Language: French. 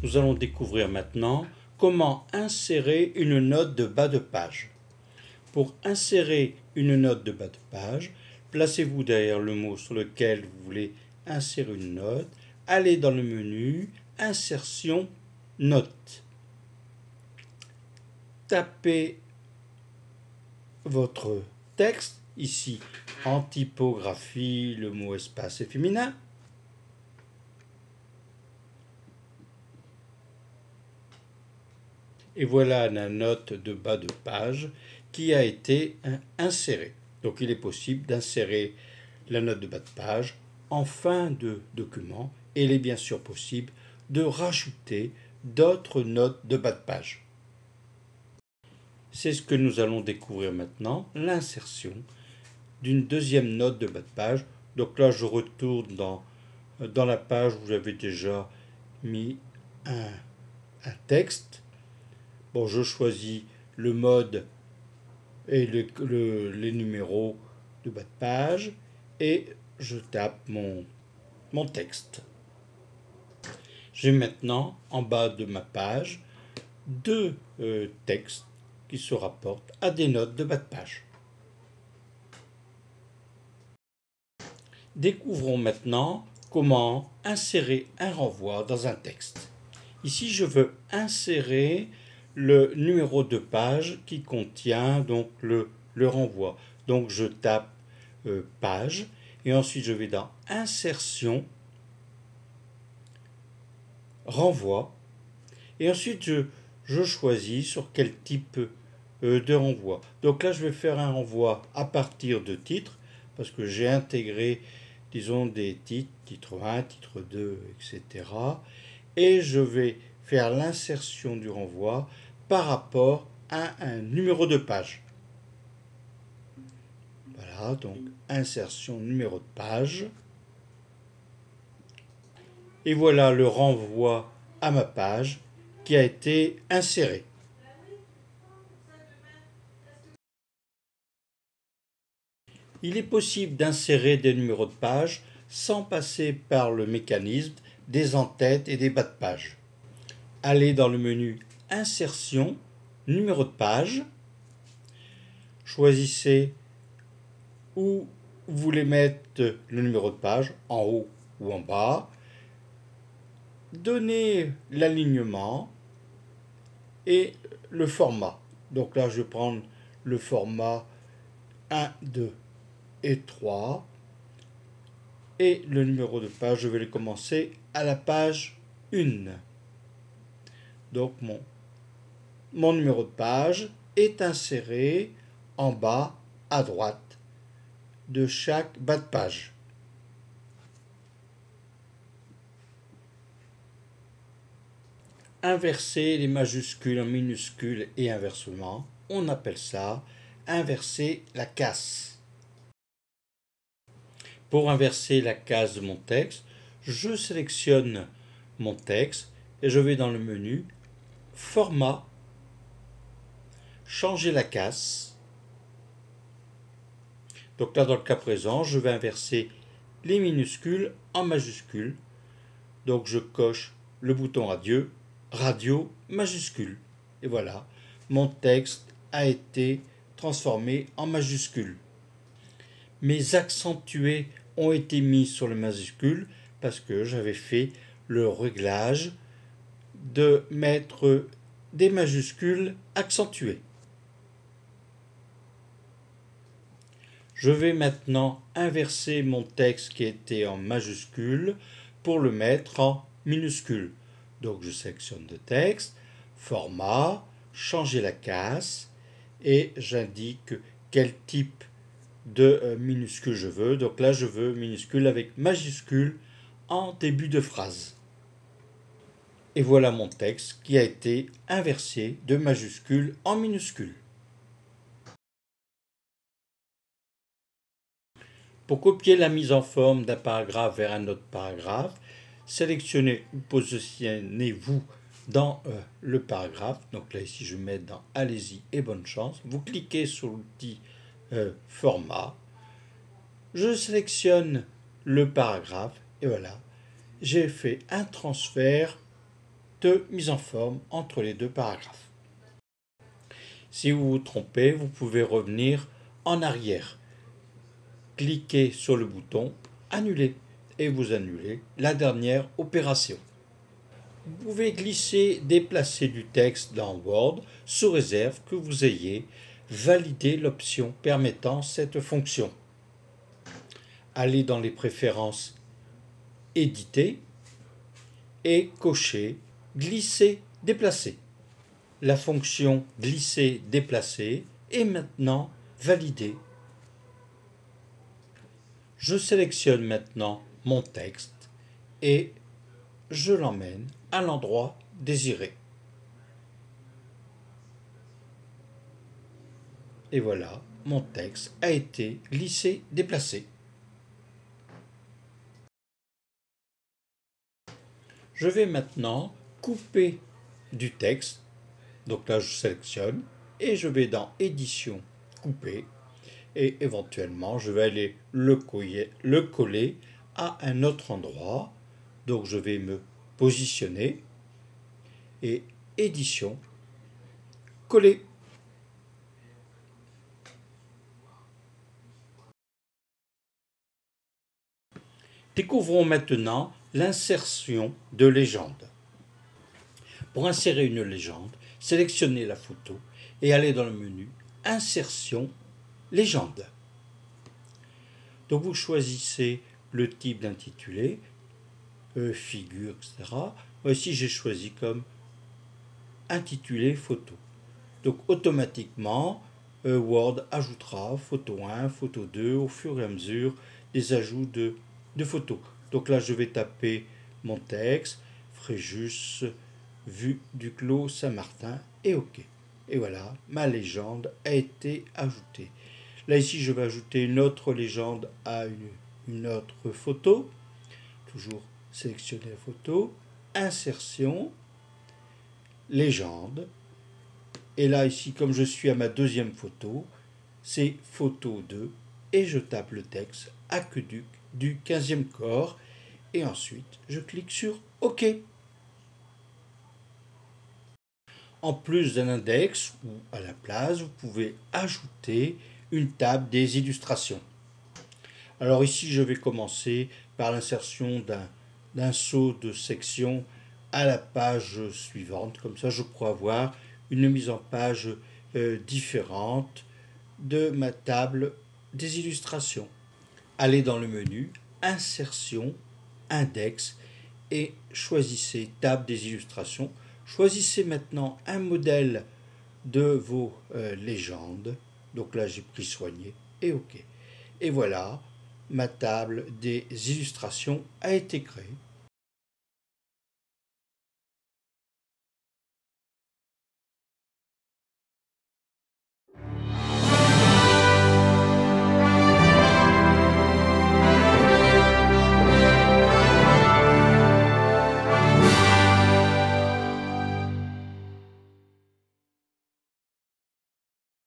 Nous allons découvrir maintenant comment insérer une note de bas de page. Pour insérer une note de bas de page, placez-vous derrière le mot sur lequel vous voulez insérer une note, allez dans le menu Insertion, Notes. Tapez votre texte, ici en typographie, le mot espace est féminin. Et voilà la note de bas de page qui a été insérée. Donc il est possible d'insérer la note de bas de page en fin de document et il est bien sûr possible de rajouter d'autres notes de bas de page. C'est ce que nous allons découvrir maintenant, l'insertion d'une deuxième note de bas de page. Donc là je retourne dans la page où j'avais déjà mis un texte. Bon, je choisis le mode et les numéros de bas de page et je tape mon texte. J'ai maintenant en bas de ma page deux textes qui se rapportent à des notes de bas de page. Découvrons maintenant comment insérer un renvoi dans un texte. Ici, je veux insérer le numéro de page qui contient donc le renvoi. Donc je tape page et ensuite je vais dans insertion, renvoi et ensuite je choisis sur quel type de renvoi. Donc là je vais faire un renvoi à partir de titres parce que j'ai intégré disons des titres, titre 1, titre 2, etc. Et je vais faire l'insertion du renvoi par rapport à un numéro de page. Voilà, donc insertion numéro de page. Et voilà le renvoi à ma page qui a été inséré. Il est possible d'insérer des numéros de page sans passer par le mécanisme des en-têtes et des bas de page. Allez dans le menu Insertion, numéro de page. Choisissez où vous voulez mettre le numéro de page, en haut ou en bas. Donnez l'alignement et le format. Donc là, je vais prendre le format 1, 2 et 3. Et le numéro de page, je vais le commencer à la page 1. Donc mon numéro de page est inséré en bas à droite de chaque bas de page. Inverser les majuscules en minuscules et inversement, on appelle ça inverser la casse. Pour inverser la case de mon texte, je sélectionne mon texte et je vais dans le menu Format, changer la casse. Donc là, dans le cas présent, je vais inverser les minuscules en majuscules. Donc je coche le bouton radio majuscule. Et voilà, mon texte a été transformé en majuscule. Mes accentués ont été mis sur le majuscule parce que j'avais fait le réglage de mettre des majuscules accentuées. Je vais maintenant inverser mon texte qui était en majuscule pour le mettre en minuscule. Donc je sélectionne le texte, format, changer la casse et j'indique quel type de minuscule je veux. Donc là je veux minuscule avec majuscule en début de phrase. Et voilà mon texte qui a été inversé de majuscule en minuscule. Pour copier la mise en forme d'un paragraphe vers un autre paragraphe, sélectionnez ou positionnez-vous dans le paragraphe. Donc là ici je mets dans Allez-y et bonne chance. Vous cliquez sur l'outil Format. Je sélectionne le paragraphe et voilà, j'ai fait un transfert de mise en forme entre les deux paragraphes. Si vous vous trompez, vous pouvez revenir en arrière. Cliquez sur le bouton Annuler et vous annulez la dernière opération. Vous pouvez glisser, déplacer du texte dans Word sous réserve que vous ayez validé l'option permettant cette fonction. Allez dans les préférences Éditer et cochez Glisser, déplacer. La fonction Glisser, déplacer est maintenant validée. Je sélectionne maintenant mon texte et je l'emmène à l'endroit désiré. Et voilà, mon texte a été glissé, déplacé. Je vais maintenant couper du texte. Donc là, je sélectionne et je vais dans Édition, Couper. Et éventuellement, je vais aller le coller à un autre endroit. Donc je vais me positionner et Édition, Coller. Découvrons maintenant l'insertion de légende. Pour insérer une légende, sélectionnez la photo et allez dans le menu Insertion, légende. Donc vous choisissez le type d'intitulé, figure, etc. Moi ici j'ai choisi comme intitulé photo. Donc automatiquement, Word ajoutera photo 1, photo 2 au fur et à mesure des ajouts de photos. Donc là je vais taper mon texte, Fréjus, vue du Clos Saint-Martin et OK. Et voilà, ma légende a été ajoutée. Là ici je vais ajouter une autre légende à une autre photo. Toujours sélectionner la photo, insertion, légende. Et là ici comme je suis à ma deuxième photo, c'est photo 2 et je tape le texte aqueduc du 15e corps et ensuite je clique sur OK. En plus d'un index ou à la place, vous pouvez ajouter une table des illustrations. Alors ici, je vais commencer par l'insertion d'un saut de section à la page suivante. Comme ça, je pourrai avoir une mise en page différente de ma table des illustrations. Allez dans le menu Insertion, Index et choisissez Table des illustrations. Choisissez maintenant un modèle de vos légendes. Donc là, j'ai pris soigné et OK. Et voilà, ma table des illustrations a été créée.